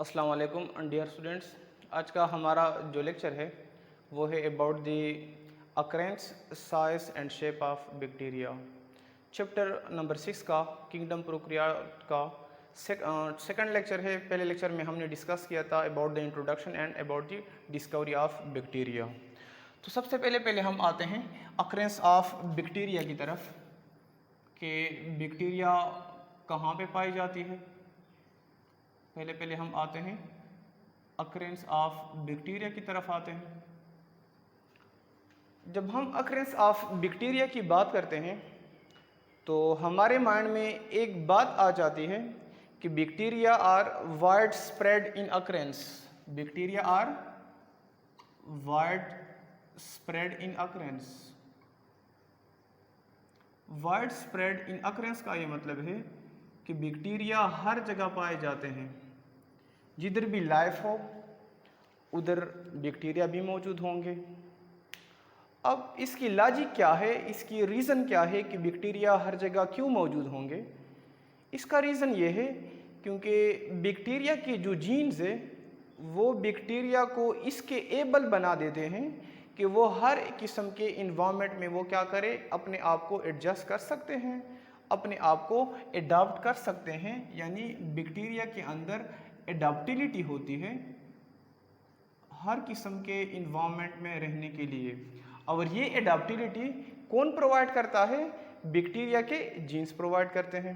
अस्सलाम वालेकुम dear students. आज का हमारा जो लेक्चर है वो है about the occurrence size and shape of bacteria. Chapter number 6 का किंगडम प्रोकैरियोट का सेकंड लेक्चर है। पहले लेक्चर में हमने डिस्कस किया था about the introduction and about the discovery of bacteria. तो सबसे पहले हम आते हैं अकरेंस ऑफ बैक्टीरिया की तरफ कि बैक्टीरिया कहाँ पे पाई जाती है। पहले हम आते हैं अकरेंस ऑफ बैक्टीरिया की तरफ आते हैं। जब हम अकरेंस ऑफ बैक्टीरिया की बात करते हैं तो हमारे माइंड में एक बात आ जाती है कि bacteria are widespread in occurrence. Bacteria are widespread in occurrence. Widespread in occurrence का ये मतलब है कि बैक्टीरिया हर जगह पाए जाते हैं। जिधर भी लाइफ हो उधर बैक्टीरिया भी मौजूद होंगे। अब इसकी लॉजिक क्या है, इसकी रीज़न क्या है कि बैक्टीरिया हर जगह क्यों मौजूद होंगे। इसका रीज़न ये है क्योंकि बैक्टीरिया के जो जीन्स है वो बैक्टीरिया को इसके एबल बना देते हैं कि वो हर किस्म के इन्वायरमेंट में वो क्या करे, अपने आप को एडजस्ट कर सकते हैं, अपने आप को एडाप्ट कर सकते हैं। यानी बैक्टीरिया के अंदर एडाप्टिलिटी होती है हर किस्म के इन्वायरमेंट में रहने के लिए। और ये एडाप्टिलिटी कौन प्रोवाइड करता है? बैक्टीरिया के जीन्स प्रोवाइड करते हैं।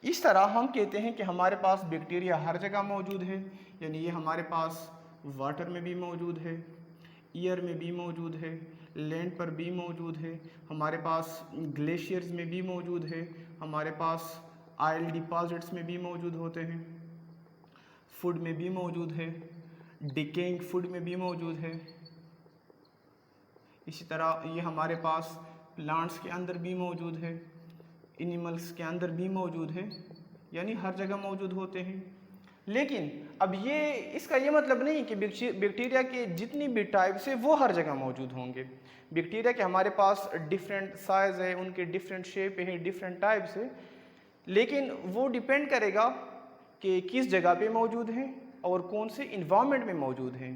इस तरह हम कहते हैं कि हमारे पास बैक्टीरिया हर जगह मौजूद है। यानी ये हमारे पास वाटर में भी मौजूद है, एयर में भी मौजूद है, लैंड पर भी मौजूद है, हमारे पास ग्लेशियर्स में भी मौजूद है, हमारे पास ऑयल डिपॉजिट्स में भी मौजूद होते हैं, फूड में भी मौजूद है, डिकेइंग फूड में भी मौजूद है। इसी तरह ये हमारे पास प्लांट्स के अंदर भी मौजूद है, एनिमल्स के अंदर भी मौजूद है, यानी हर जगह मौजूद होते हैं। लेकिन अब ये इसका ये मतलब नहीं कि बैक्टीरिया के जितनी भी टाइप्स है वो हर जगह मौजूद होंगे। बैक्टीरिया के हमारे पास डिफरेंट साइज़ है, उनके डिफरेंट शेप है, डिफरेंट टाइप्स है, लेकिन वो डिपेंड करेगा कि किस जगह पे मौजूद हैं और कौन से इन्वायरमेंट में मौजूद हैं।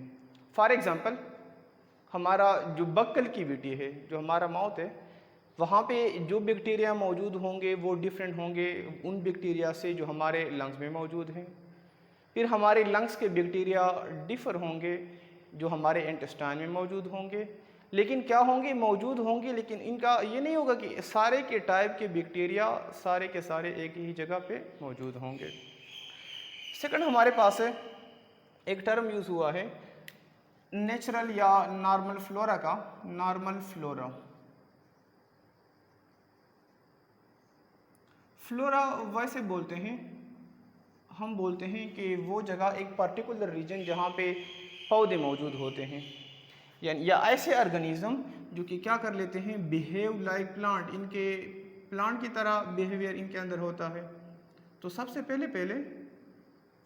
फॉर एग्ज़ाम्पल हमारा जो बक्कल की विटी है, जो हमारा माउथ है, वहाँ पे जो बैक्टीरिया मौजूद होंगे वो डिफरेंट होंगे उन बैक्टीरिया से जो हमारे लंग्स में मौजूद हैं। फिर हमारे लंग्स के बैक्टीरिया डिफ़र होंगे जो हमारे इंटेस्टाइन में मौजूद होंगे। लेकिन क्या होंगे? मौजूद होंगे, लेकिन इनका ये नहीं होगा कि सारे के टाइप के बैक्टीरिया सारे के सारे एक ही जगह पे मौजूद होंगे। सेकंड हमारे पास है एक टर्म यूज़ हुआ है नेचुरल या नॉर्मल फ्लोरा का। नॉर्मल फ्लोरा, फ्लोरा वैसे बोलते हैं, हम बोलते हैं कि वो जगह एक पर्टिकुलर रीजन जहाँ पे पौधे मौजूद होते हैं, यानी या ऐसे ऑर्गेनिज्म जो कि क्या कर लेते हैं, बिहेव लाइक प्लांट, इनके प्लांट की तरह बिहेवियर इनके अंदर होता है। तो सबसे पहले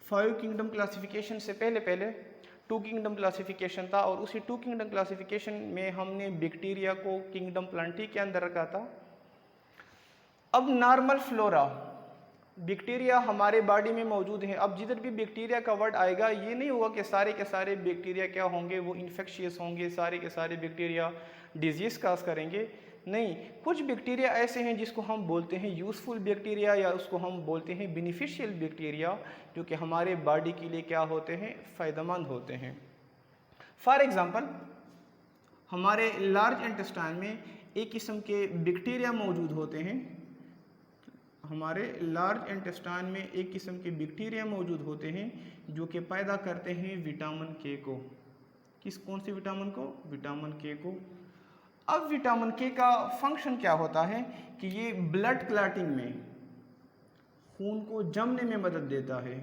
5 किंगडम क्लासिफिकेशन से पहले 2 किंगडम क्लासिफिकेशन था, और उसी 2 किंगडम क्लासिफिकेशन में हमने बैक्टीरिया को किंगडम प्लांटी के अंदर रखा था। अब नॉर्मल फ्लोरा, बैक्टीरिया हमारे बॉडी में मौजूद हैं। अब जिधर भी बैक्टीरिया का वर्ड आएगा ये नहीं होगा कि सारे के सारे बैक्टीरिया क्या होंगे, वो इन्फेक्शियस होंगे, सारे के सारे बैक्टीरिया डिजीज काज करेंगे। नहीं, कुछ बैक्टीरिया ऐसे हैं जिसको हम बोलते हैं यूज़फुल बैक्टीरिया, या उसको हम बोलते हैं बेनिफिशियल बैक्टीरिया, जो कि हमारे बॉडी के लिए क्या होते हैं, फ़ायदेमंद होते हैं। फॉर एग्ज़ाम्पल हमारे लार्ज इंटेस्टाइन में एक किस्म के बैक्टीरिया मौजूद होते हैं। हमारे लार्ज इंटेस्टाइन में एक किस्म के बैक्टीरिया मौजूद होते हैं जो कि पैदा करते हैं विटामिन के को। कौन सी विटामिन को? विटामिन के को। अब विटामिन के का फंक्शन क्या होता है कि ये ब्लड क्लॉटिंग में, खून को जमने में मदद देता है।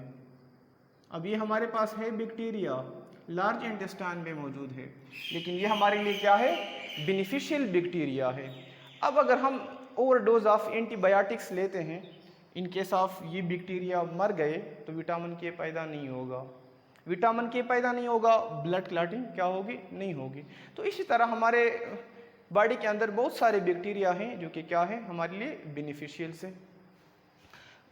अब ये हमारे पास है बैक्टीरिया, लार्ज इंटेस्टाइन में मौजूद है, लेकिन ये हमारे लिए क्या है, बेनिफिशियल बैक्टीरिया है। अब अगर हम ओवरडोज ऑफ एंटीबायोटिक्स लेते हैं, इन केस ऑफ ये बैक्टीरिया मर गए, तो विटामिन के पैदा नहीं होगा। विटामिन के पैदा नहीं होगा, ब्लड क्लॉटिंग क्या होगी, नहीं होगी। तो इसी तरह हमारे बॉडी के अंदर बहुत सारे बैक्टीरिया हैं जो कि क्या है, हमारे लिए बेनिफिशियल से।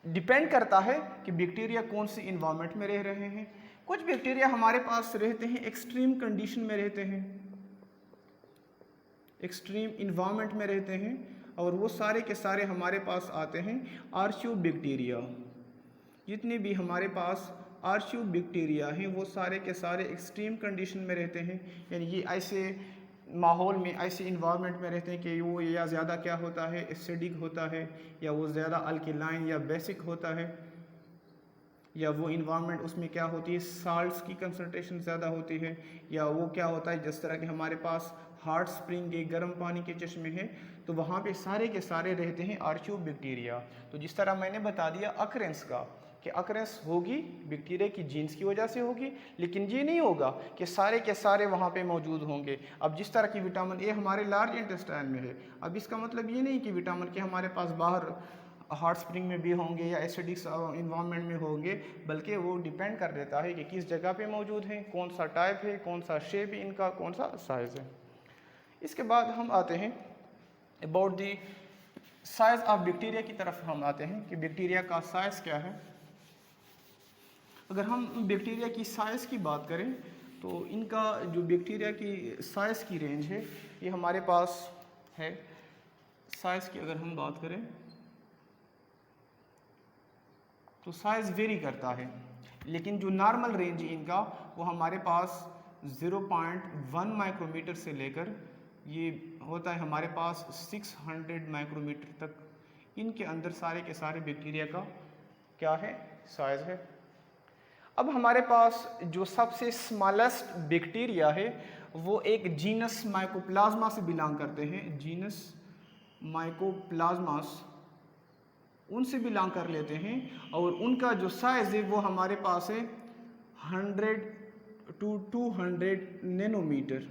डिपेंड करता है कि बैक्टीरिया कौन सी इन्वायरमेंट में रह रहे हैं। कुछ बैक्टीरिया हमारे पास रहते हैं एक्सट्रीम कंडीशन में रहते हैं, एक्सट्रीम इन्वायरमेंट में रहते हैं, और वो सारे के सारे हमारे पास आते हैं आर्चियोबैक्टीरिया। जितने भी हमारे पास आर्चियोबैक्टीरिया हैं वो सारे के सारे एक्सट्रीम कंडीशन में रहते हैं, यानी ये ऐसे माहौल में, ऐसे इन्वायरमेंट में रहते हैं कि वो या ज़्यादा क्या होता है, एसिडिक होता है, या वो ज़्यादा अल्कलाइन या बेसिक होता है, या वो इन्वायरमेंट उसमें क्या होती है, साल्ट्स की कंसनट्रेशन ज़्यादा होती है, या वो क्या होता है जिस तरह के हमारे पास हॉट स्प्रिंग के गर्म पानी के चश्मे हैं, तो वहाँ पे सारे के सारे रहते हैं आर्चियोबैक्टीरिया। तो जिस तरह मैंने बता दिया अकरेंस का, कि अकरेंस होगी बैक्टीरिया की जीन्स की वजह से होगी, लेकिन ये नहीं होगा कि सारे के सारे वहाँ पे मौजूद होंगे। अब जिस तरह की विटामिन ए हमारे लार्ज इंटेस्टाइन में है, अब इसका मतलब ये नहीं कि विटामिन के हमारे पास बाहर हॉट स्प्रिंग में भी होंगे या एसिडिक इन्वायरमेंट में होंगे, बल्कि वो डिपेंड कर देता है कि किस जगह पे मौजूद हैं, कौन सा टाइप है, कौन सा शेप है इनका, कौन सा साइज़ है। इसके बाद हम आते हैं about the size of bacteria की तरफ हम आते हैं कि बैक्टीरिया का साइज़ क्या है। अगर हम बैक्टीरिया की साइज़ की बात करें तो इनका जो बैक्टीरिया की साइज़ की रेंज है ये हमारे पास है। साइज़ की अगर हम बात करें तो साइज़ वेरी करता है, लेकिन जो नॉर्मल रेंज है इनका वो हमारे पास 0.1 माइक्रोमीटर से लेकर ये होता है हमारे पास 600 माइक्रोमीटर तक। इनके अंदर सारे के सारे बैक्टीरिया का क्या है, साइज़ है। अब हमारे पास जो सबसे स्मॉलेस्ट बैक्टीरिया है वो एक जीनस माइकोप्लाज्मा से बिलोंग करते हैं, जीनस माइकोप्लाज्मास उनसे बिलोंग कर लेते हैं, और उनका जो साइज़ है वो हमारे पास है 100 to 200 नैनोमीटर।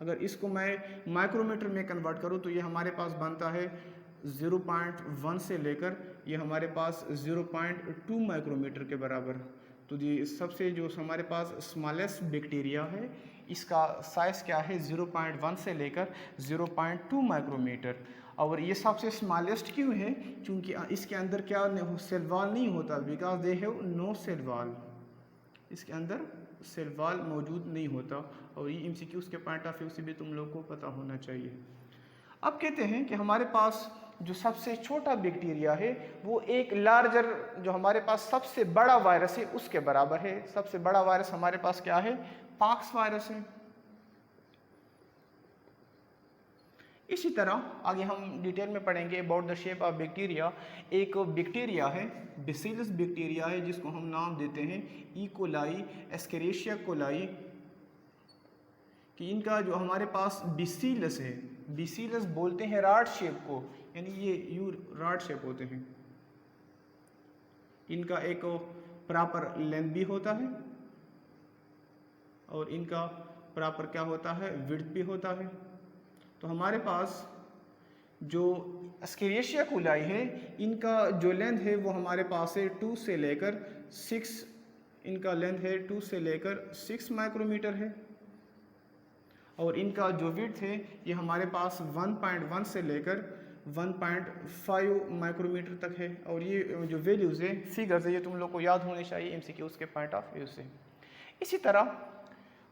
अगर इसको मैं माइक्रोमीटर में कन्वर्ट करूँ तो ये हमारे पास बनता है 0.1 से लेकर ये हमारे पास 0.2 माइक्रोमीटर के बराबर। तो ये सबसे जो हमारे पास स्मॉलेस्ट बैक्टीरिया है इसका साइज़ क्या है, 0.1 से लेकर 0.2 माइक्रोमीटर। और ये सबसे स्मॉलेस्ट क्यों है, क्योंकि इसके अंदर क्या सेल वॉल नहीं होता, because they have no cell wall, इसके अंदर सेल वॉल मौजूद नहीं होता। और ये एमसीक्यूज़ के पॉइंट ऑफ व्यू से भी तुम लोग को पता होना चाहिए। अब कहते हैं कि हमारे पास जो सबसे छोटा बैक्टीरिया है वो एक लार्जर, जो हमारे पास सबसे बड़ा वायरस है उसके बराबर है। सबसे बड़ा वायरस हमारे पास क्या है, पॉक्स वायरस है। इसी तरह आगे हम डिटेल में पढ़ेंगे about the shape of bacteria. एक बैक्टीरिया है, बेसिलस बैक्टीरिया है, जिसको हम नाम देते हैं ई कोलाई, एस्केरिशिया कोलाई, कि इनका जो हमारे पास बेसिलस है, बेसिलस बोलते हैं रॉड शेप को, यानी ये यू रॉड शेप होते हैं। इनका एक प्रॉपर लेंथ भी होता है और इनका प्रॉपर क्या होता है, विड्थ भी होता है। तो हमारे पास जो एस्केरिशिया कोलाई है इनका जो लेंथ है वो हमारे पास है 2 से लेकर 6, इनका लेंथ है 2 से लेकर 6 माइक्रोमीटर है, और इनका जो विड्थ है ये हमारे पास 1.1 से लेकर 1.5 माइक्रोमीटर तक है। और ये जो वैल्यूज़ है, फिगर्स है, ये तुम लोग को याद होने चाहिए एमसीक्यूज़ के पॉइंट ऑफ व्यू से। इसी तरह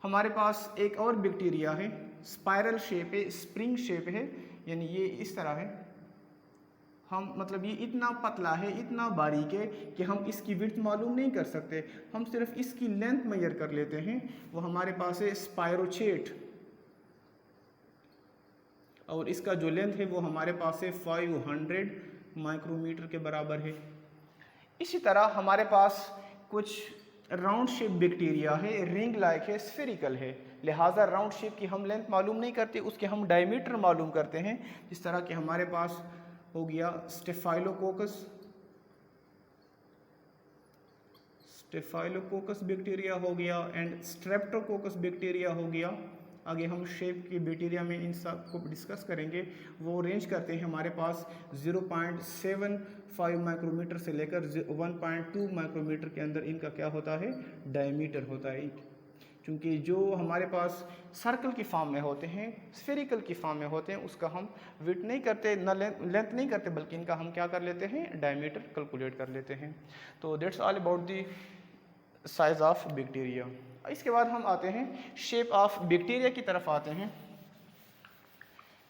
हमारे पास एक और बैक्टीरिया है, स्पाइरल शेप है, स्प्रिंग शेप है, यानी ये इस तरह है। हम मतलब ये इतना पतला है, इतना बारीक है कि हम इसकी विड्थ मालूम नहीं कर सकते, हम सिर्फ इसकी लेंथ मेजर कर लेते हैं। वो हमारे पास है स्पायरोचेट, और इसका जो लेंथ है वो हमारे पास है 500 माइक्रोमीटर के बराबर है। इसी तरह हमारे पास कुछ राउंड शेप बैक्टीरिया है, रिंग लाइक है, स्फेरिकल है, लिहाजा राउंड शेप की हम लेंथ मालूम नहीं करते, उसके हम डायमीटर मालूम करते हैं। जिस तरह के हमारे पास हो गया स्टेफाइलोकोकस, स्टेफाइलोकोकस बैक्टीरिया हो गया, एंड स्ट्रेप्टोकोकस बैक्टीरिया हो गया। आगे हम शेप की बैक्टीरिया में इन सब को डिस्कस करेंगे। वो रेंज करते हैं हमारे पास 0.75 माइक्रोमीटर से लेकर 1.2 माइक्रोमीटर के अंदर इनका क्या होता है, डायमीटर होता है। क्योंकि जो हमारे पास सर्कल की फॉर्म में होते हैं, स्फेरिकल की फॉर्म में होते हैं, उसका हम विड्थ नहीं करते, न लेंथ नहीं करते, बल्कि इनका हम क्या कर लेते हैं, डायमीटर कैलकुलेट कर लेते हैं। तो that's all about the size of bacteria. इसके बाद हम आते हैं शेप ऑफ बैक्टीरिया की तरफ आते हैं,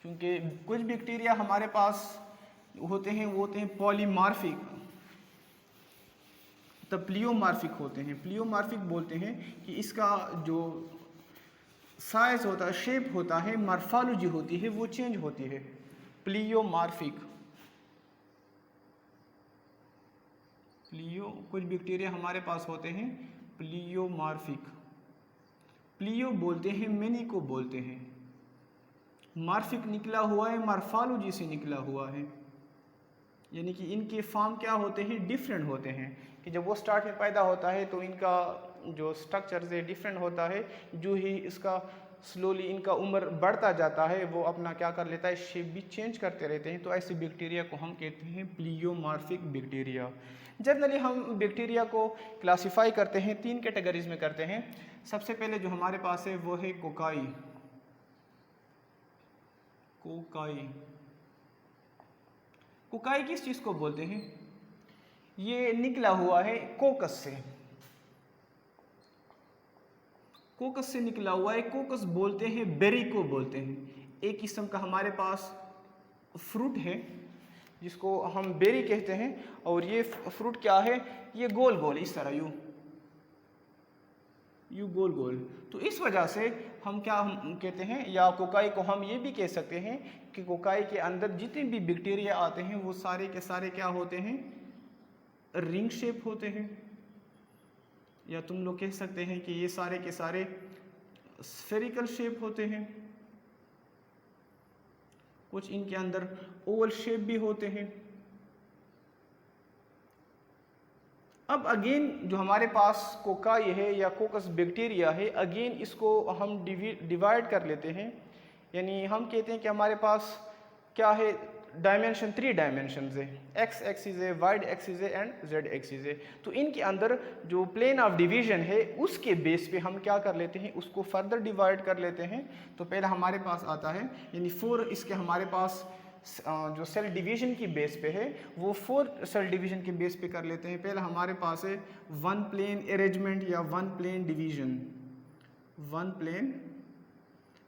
क्योंकि कुछ बैक्टीरिया हमारे पास होते हैं, वो होते हैं पॉलीमार्फिक, तब प्लियोमार्फिक होते हैं। प्लियोमार्फिक बोलते हैं कि इसका जो साइज होता है, शेप होता है, मॉर्फोलॉजी होती है, वो चेंज होती है। प्लियोमार्फिक, कुछ बैक्टीरिया हमारे पास होते हैं प्लियोमार्फिक। प्लियो बोलते हैं, मेनी को बोलते हैं, मार्फिक निकला हुआ है, मॉर्फोलॉजी से निकला हुआ है, यानी कि इनके फॉर्म क्या होते हैं, डिफरेंट होते हैं। कि जब वो स्टार्ट में पैदा होता है तो इनका जो स्ट्रक्चर है डिफरेंट होता है, जो ही इसका स्लोली इनका उम्र बढ़ता जाता है वो अपना क्या कर लेता है, शेप भी चेंज करते रहते हैं। तो ऐसे बैक्टीरिया को हम कहते हैं प्लियोमार्फिक बैक्टीरिया। जनरली हम बैक्टीरिया को क्लासीफाई करते हैं, 3 कैटेगरीज में करते हैं। सबसे पहले जो हमारे पास है वो है कोकाई। कोकाई, कोकाई किस चीज़ को बोलते हैं, ये निकला हुआ है कोकस से, कोकस से निकला हुआ है। कोकस बोलते हैं, बेरी को बोलते हैं। एक किस्म का हमारे पास फ्रूट है जिसको हम बेरी कहते हैं, और ये फ्रूट क्या है, ये गोल गोल इस तरह यू गोल गोल। तो इस वजह से हम क्या हम कहते हैं, या कोकाई को हम ये भी कह सकते हैं कि कोकाई के अंदर जितने भी बैक्टीरिया आते हैं वो सारे के सारे क्या होते हैं, रिंग शेप होते हैं, या तुम लोग कह सकते हैं कि ये सारे के सारे स्फेरिकल शेप होते हैं। कुछ इनके अंदर ओवल शेप भी होते हैं। अब अगेन जो हमारे पास कोकाई है या कोकस बैक्टीरिया है, अगेन इसको हम डिवाइड कर लेते हैं, यानी हम कहते हैं कि हमारे पास क्या है, डायमेंशन 3 डायमेंशंस है, एक्स एक्सिस है, वाई एक्सिस है एंड जेड एक्सिस है। तो इनके अंदर जो प्लेन ऑफ डिवीजन है उसके बेस पे हम क्या कर लेते हैं, उसको फर्दर डिवाइड कर लेते हैं। तो पहला हमारे पास आता है, यानी 4 इसके हमारे पास जो सेल डिवीजन की बेस पे है वो 4 सेल डिवीजन के बेस पे कर लेते हैं। पहला हमारे पास है 1 प्लेन अरेंजमेंट या 1 plane division, 1 plane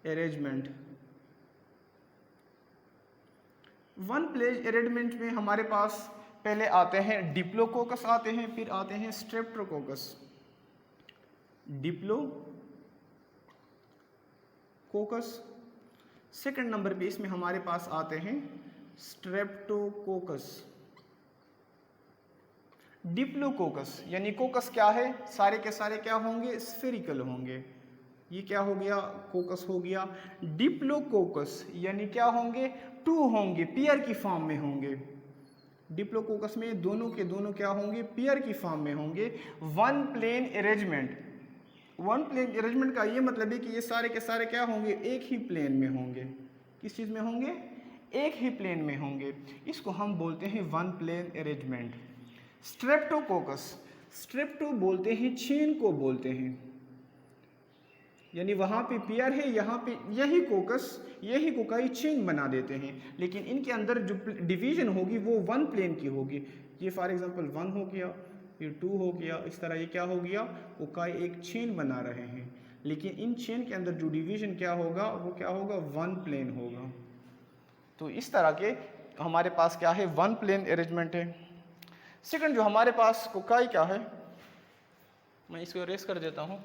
arrangement. 1 plane arrangement में हमारे पास पहले आते हैं डिप्लोकोकस आते हैं, फिर आते हैं स्ट्रेप्टोकोकस। डिप्लोकोकस सेकंड नंबर पे इसमें हमारे पास आते हैं स्ट्रेप्टोकोकस। डिप्लोकोकस यानी कोकस क्या है, सारे के सारे क्या होंगे, स्फेरिकल होंगे। ये क्या हो गया, कोकस हो गया। डिप्लोकोकस यानी क्या होंगे, 2 होंगे, पेयर की फॉर्म में होंगे। डिप्लोकोकस में दोनों के दोनों क्या होंगे, पेयर की फॉर्म में होंगे। 1 प्लेन अरेंजमेंट, 1 प्लेन अरेंजमेंट का ये मतलब है कि ये सारे के सारे क्या होंगे, एक ही प्लेन में होंगे। किस चीज़ में होंगे, एक ही प्लेन में होंगे। इसको हम बोलते हैं 1 प्लेन अरेंजमेंट। स्ट्रेप्टोकोकस, स्ट्रेप्टो बोलते हैं, चेन को बोलते हैं, यानी वहाँ पे पेयर है, यहाँ पे यही कोकस यही कोकाई चेन बना देते हैं, लेकिन इनके अंदर जो डिवीजन होगी वो 1 प्लेन की होगी। ये फॉर एग्जांपल 1 हो गया, ये 2 हो गया, इस तरह ये क्या हो गया, कोकाई एक चेन बना रहे हैं, लेकिन इन चेन के अंदर जो डिवीजन क्या होगा वो क्या होगा, 1 प्लेन होगा। तो इस तरह के हमारे पास क्या है, 1 प्लेन अरेंजमेंट है। सेकंड जो हमारे पास कोकाई क्या है, मैं इसको इरेज कर देता हूँ।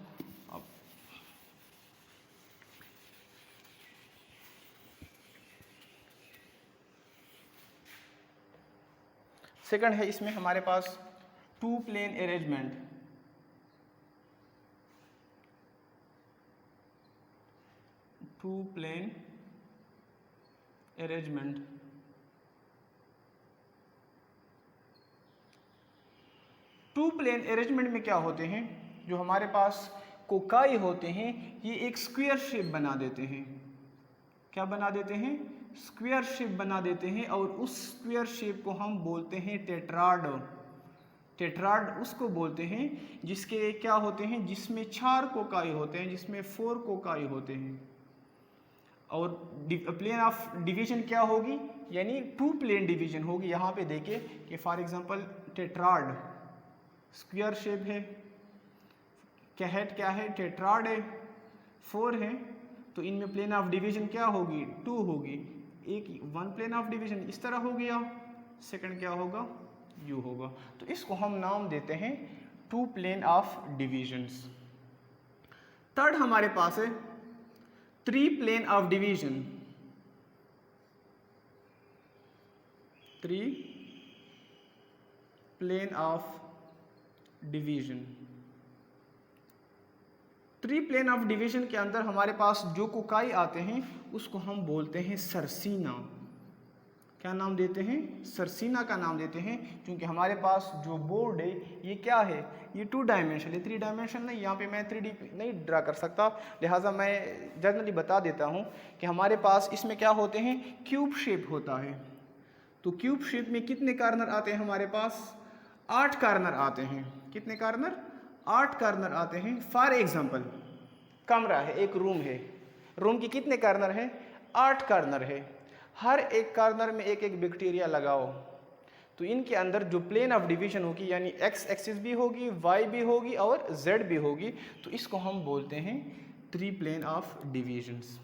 सेकंड है इसमें हमारे पास 2 plane arrangement. 2 plane arrangement. Two plane arrangement में क्या होते हैं, जो हमारे पास कोकाई होते हैं ये एक स्क्वायर शेप बना देते हैं। क्या बना देते हैं, स्क्वायर शेप बना देते हैं, और उस स्क्वायर शेप को हम बोलते हैं टेट्राड। टेट्राड उसको बोलते हैं जिसके क्या होते हैं, जिसमें 4 कोकाई होते हैं, जिसमें 4 कोकाई होते हैं। और प्लेन ऑफ डिवीजन क्या होगी, यानी 2 प्लेन डिवीजन होगी। यहाँ पे देखिए कि for example tetrad square shape है, कैहेट क्या है, टेट्राड है, 4 है, तो इनमें प्लेन ऑफ डिवीजन क्या होगी, 2 होगी। एक 1 प्लेन ऑफ डिवीजन इस तरह हो गया, सेकंड क्या होगा, यू होगा। तो इसको हम नाम देते हैं 2 प्लेन ऑफ डिवीजन्स। थर्ड हमारे पास है 3 plane of division. 3 plane of division. 3 plane of division के अंदर हमारे पास जो कोकाई आते हैं उसको हम बोलते हैं सरसीना। क्या नाम देते हैं, सरसीना का नाम देते हैं, क्योंकि हमारे पास जो बोर्ड है ये क्या है, ये 2 डायमेंशन है, 3 डायमेंशन नहीं। यहाँ पे मैं 3D नहीं ड्रा कर सकता, लिहाजा मैं जनरली बता देता हूँ कि हमारे पास इसमें क्या होते हैं, क्यूब शेप होता है। तो क्यूब शेप में कितने कार्नर आते हैं हमारे पास, 8 कार्नर आते हैं। कितने कार्नर, 8 कार्नर आते हैं। फॉर एग्जाम्पल कमरा है, एक रूम है, रूम की कितने कार्नर हैं, 8 कार्नर है। हर एक कार्नर में एक एक बैक्टीरिया लगाओ, तो इनके अंदर जो प्लेन ऑफ डिवीजन होगी, यानी एक्स एक्सिस भी होगी, वाई भी होगी और जेड भी होगी, तो इसको हम बोलते हैं 3 प्लेन ऑफ डिवीजन्स।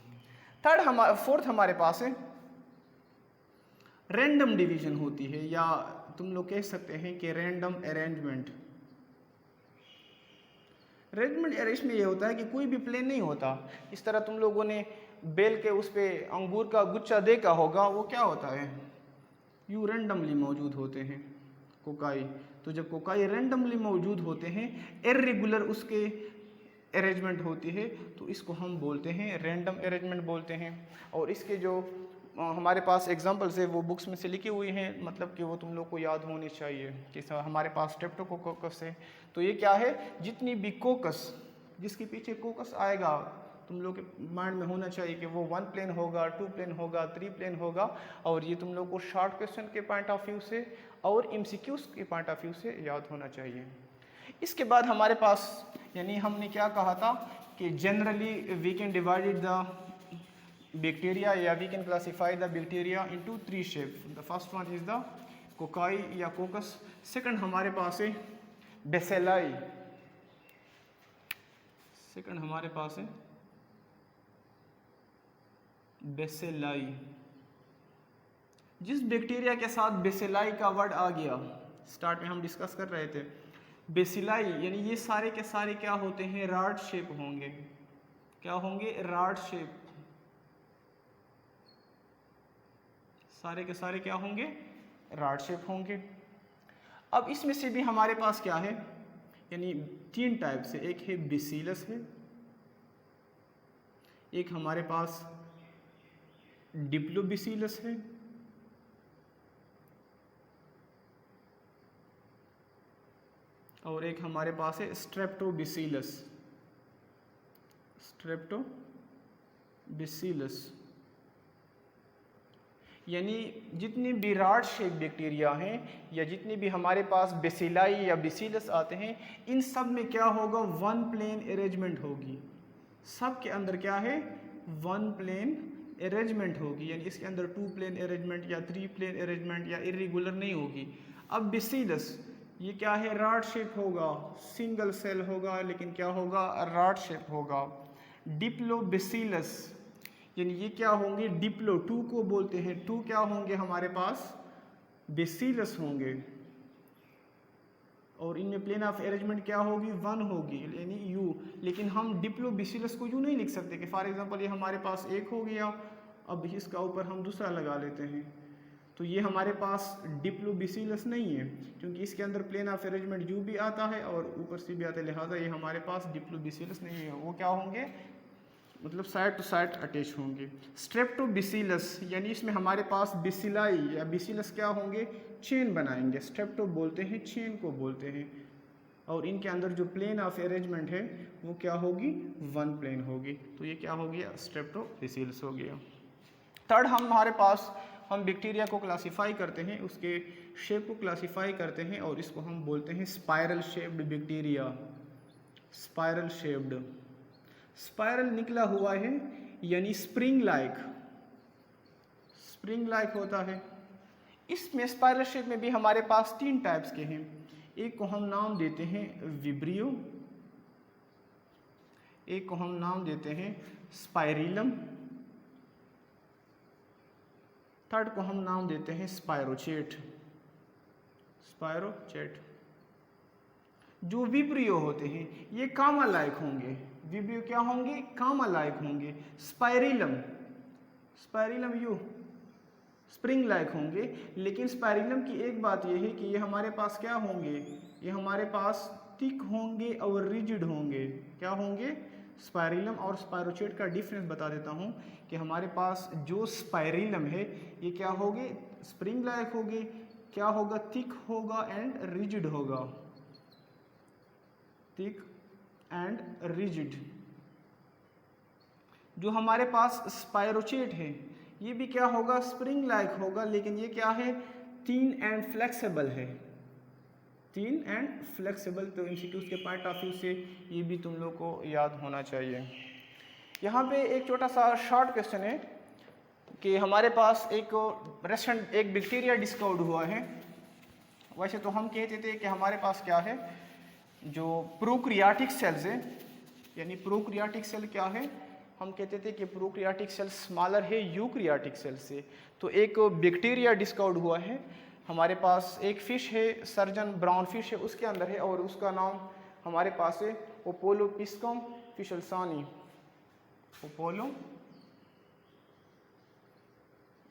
फोर्थ हमारे पास है रैंडम डिवीजन होती है, या तुम लोग कह सकते हैं कि रैंडम अरेंजमेंट। अरेंजमेंट इसमें ये होता है कि कोई भी प्लेन नहीं होता। इस तरह तुम लोगों ने बेल के उस पे अंगूर का गुच्छा देखा होगा, वो क्या होता है, यू रैंडमली मौजूद होते हैं कोकाई। तो जब कोकाई रैंडमली मौजूद होते हैं, इर्रेगुलर उसके अरेंजमेंट होती है, तो इसको हम बोलते हैं रैंडम अरेंजमेंट बोलते हैं। और इसके जो हमारे पास एग्जांपल्स है वो बुक्स में से लिखी हुई हैं, मतलब कि वो तुम लोग को याद होनी चाहिए। कि हमारे पास स्ट्रेप्टोकोकस है, तो ये क्या है, जितनी भी कोकस, जिसके पीछे कोकस आएगा, तुम लोग के माइंड में होना चाहिए कि वो 1 प्लेन होगा, 2 प्लेन होगा, 3 प्लेन होगा। और ये तुम लोग को शॉर्ट क्वेश्चन के पॉइंट ऑफ व्यू से और MCQs के पॉइंट ऑफ व्यू से याद होना चाहिए। इसके बाद हमारे पास, यानी हमने क्या कहा था कि generally we can divided the bacteria, या we can classify the bacteria into 3 shape. The first one is the cocci या कोकस। सेकंड हमारे पास है बेसेलाई। सेकंड हमारे पास है बेसेलाई। जिस बैक्टीरिया के साथ बेसेलाई का वर्ड आ गया, स्टार्ट में हम डिस्कस कर रहे थे, बेसिलाई, यानी ये सारे के सारे क्या होते हैं, रॉड शेप होंगे। क्या होंगे, रॉड शेप। सारे के सारे क्या होंगे, रॉड शेप होंगे। अब इसमें से भी हमारे पास क्या है, यानी 3 टाइप से, एक है बेसिलस है, एक हमारे पास डिप्लोबैसिलस है, और एक हमारे पास है स्ट्रेप्टोबैसिलस। स्ट्रेप्टोबैसिलस यानी जितने भी रॉड शेप बैक्टीरिया हैं, या जितने भी हमारे पास बेसिलाई या बेसिलस आते हैं, इन सब में क्या होगा, 1 प्लेन अरेंजमेंट होगी। सब के अंदर क्या है, 1 प्लेन अरेंजमेंट होगी, यानी इसके अंदर 2 प्लेन अरेंजमेंट या 3 प्लेन अरेंजमेंट या इरेगुलर नहीं होगी। अब बेसिलस ये क्या है, रॉड शेप होगा, सिंगल सेल होगा, लेकिन क्या होगा, रॉड शेप होगा। डिप्लोबैसिलस यानी ये क्या होंगे, डिप्लो 2 को बोलते हैं, 2 क्या होंगे हमारे पास, बेसिलस होंगे, और इनमें प्लेन ऑफ अरेंजमेंट क्या होगी, 1 होगी, यानी यू। लेकिन हम डिप्लोबैसिलस को यू नहीं लिख सकते कि फॉर एग्जांपल ये हमारे पास 1 हो गया, अब इसका ऊपर हम दूसरा लगा लेते हैं, तो ये हमारे पास डिप्लोबैसिलस नहीं है, क्योंकि इसके अंदर प्लेन ऑफ अरेंजमेंट यू भी आता है और ऊपर से भी आता है, लिहाजा ये हमारे पास डिप्लोबैसिलस नहीं है। वो क्या होंगे, मतलब साइड टू साइड अटैच होंगे। स्ट्रेप्टोबैसिलस यानी इसमें हमारे पास बेसिलाई या बेसिलस क्या होंगे, चेन बनाएंगे, स्ट्रेप्टो बोलते हैं, चेन को बोलते हैं, और इनके अंदर जो प्लेन ऑफ अरेंजमेंट है वो क्या होगी, 1 प्लेन होगी। तो ये क्या हो गया, स्ट्रेप्टोबैसिलस हो गया। थर्ड हमारे पास हम बैक्टीरिया को क्लासीफाई करते हैं, उसके शेप को क्लासीफाई करते हैं और इसको हम बोलते हैं spiral shaped bacteria. Spiral shaped, spiral निकला हुआ है यानी स्प्रिंग लाइक, स्प्रिंग लाइक होता है। इसमें स्पाइरल शेप में भी हमारे पास 3 टाइप्स के हैं। एक को हम नाम देते हैं विब्रियो, एक को हम नाम देते हैं स्पाइरिलम, थर्ड को हम नाम देते हैं स्पाइरोचेट। स्पाइरोचेट। जो विब्रियो होते हैं ये कामा लाइक होंगे, विब्रियो क्या होंगे, कामा लाइक होंगे। Spirillum, spirillum you spring like होंगे। लेकिन स्पाइरिलम की एक बात यह है कि ये हमारे पास क्या होंगे, ये हमारे पास थिक होंगे और रिजिड होंगे। क्या होंगे, स्पाइरिलम और स्पाइरोचेट का डिफरेंस बता देता हूँ कि हमारे पास जो स्पाइरिलम है ये क्या होगे, स्प्रिंग लाइक होगे, क्या होगा, थिक होगा एंड रिजिड होगा, थिक एंड रिजिड। जो हमारे पास स्पाइरोचेट है ये भी क्या होगा, स्प्रिंग लाइक होगा, लेकिन ये क्या है, थिन एंड फ्लेक्सिबल है, थिन एंड फ्लेक्सिबल। तो इंस्टीट्यूट के पॉइंट ऑफ व्यू से ये भी तुम लोग को याद होना चाहिए। यहाँ पे एक छोटा सा शॉर्ट क्वेश्चन है कि हमारे पास एक रेस्टेंट एक बैक्टीरिया डिस्कवर्ड हुआ है। वैसे तो हम कहते थे कि हमारे पास क्या है, जो प्रोकैरियोटिक सेल्स है, यानी प्रोकैरियोटिक सेल क्या है, हम कहते थे कि प्रोकैरियोटिक सेल स्मॉलर है यूकैरियोटिक सेल से। तो एक बैक्टीरिया डिस्कवर्ड हुआ है, हमारे पास एक फिश है, सर्जन ब्राउन फिश है, उसके अंदर है और उसका नाम हमारे पास है ओपोलोपिस्कम फिशल्सानी।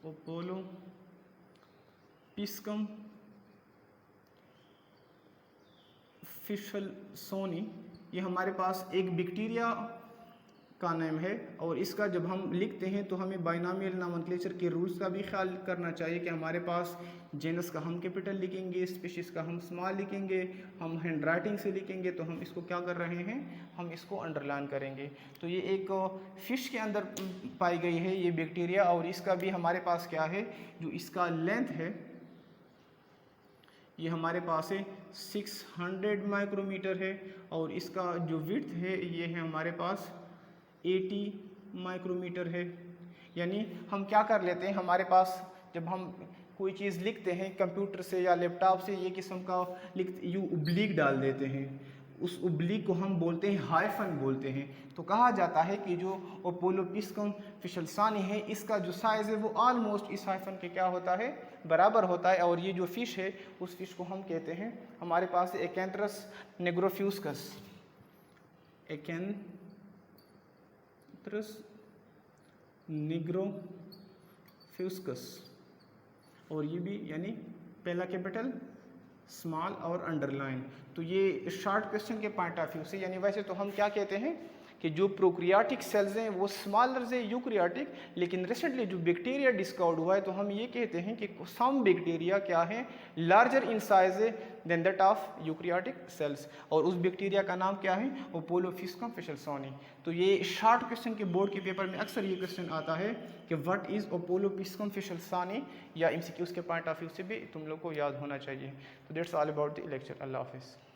ओपोलोपिस्कम फिशल्सोनी, ये हमारे पास एक बैक्टीरिया का नाम है। और इसका जब हम लिखते हैं तो हमें बाइनोमियल नोमेनक्लेचर के रूल्स का भी ख्याल करना चाहिए कि हमारे पास जेनस का हम कैपिटल लिखेंगे, स्पीशीज का हम स्मॉल लिखेंगे, हम हैंड राइटिंग से लिखेंगे तो हम इसको क्या कर रहे हैं, हम इसको अंडरलाइन करेंगे। तो ये एक फिश के अंदर पाई गई है ये बैक्टीरिया, और इसका भी हमारे पास क्या है, जो इसका लेंथ है ये हमारे पास है 600 माइक्रोमीटर है, और इसका जो विड्थ है ये है हमारे पास 80 माइक्रोमीटर है। यानी हम क्या कर लेते हैं, हमारे पास जब हम कोई चीज़ लिखते हैं कंप्यूटर से या लैपटॉप से, ये किस्म का यू उब्लीक डाल देते हैं, उस उब्लीक को हम बोलते हैं हाइफन बोलते हैं। तो कहा जाता है कि जो ओपोलोपिस्कम फिशल्सानी है इसका जो साइज़ है वो ऑलमोस्ट इस हाइफन के क्या होता है, बराबर होता है। और ये जो फिश है उस फिश को हम कहते हैं, हमारे पास एकेंथ्रस नेग्रोफ्यूस्कस, एकेंथ्रस नेग्रोफ्यूस्कस, और ये भी यानी पहला कैपिटल स्मॉल और अंडरलाइन। तो ये शॉर्ट क्वेश्चन के पॉइंट ऑफ व्यू से, यानी वैसे तो हम क्या कहते हैं कि जो प्रोकैरियोटिक सेल्स हैं वो स्मॉलर से यूकैरियोटिक, लेकिन रिसेंटली जो बैक्टीरिया डिस्कवर्ड हुआ है तो हम ये कहते हैं कि सम बैक्टीरिया क्या है, larger in size than that of eukaryotic cells, और उस बैक्टीरिया का नाम क्या है, ओपोलोपिस्कम फिशल्सानी। तो ये शॉर्ट क्वेश्चन के बोर्ड के पेपर में अक्सर ये क्वेश्चन आता है कि व्हाट इज़ ओपोलोपिस्कम फिशल्सानी, या एमसीक्यूज़ के पॉइंट ऑफ व्यू से भी तुम लोग को याद होना चाहिए। तो that's all about the lecture. अल्लाह हाफिज़।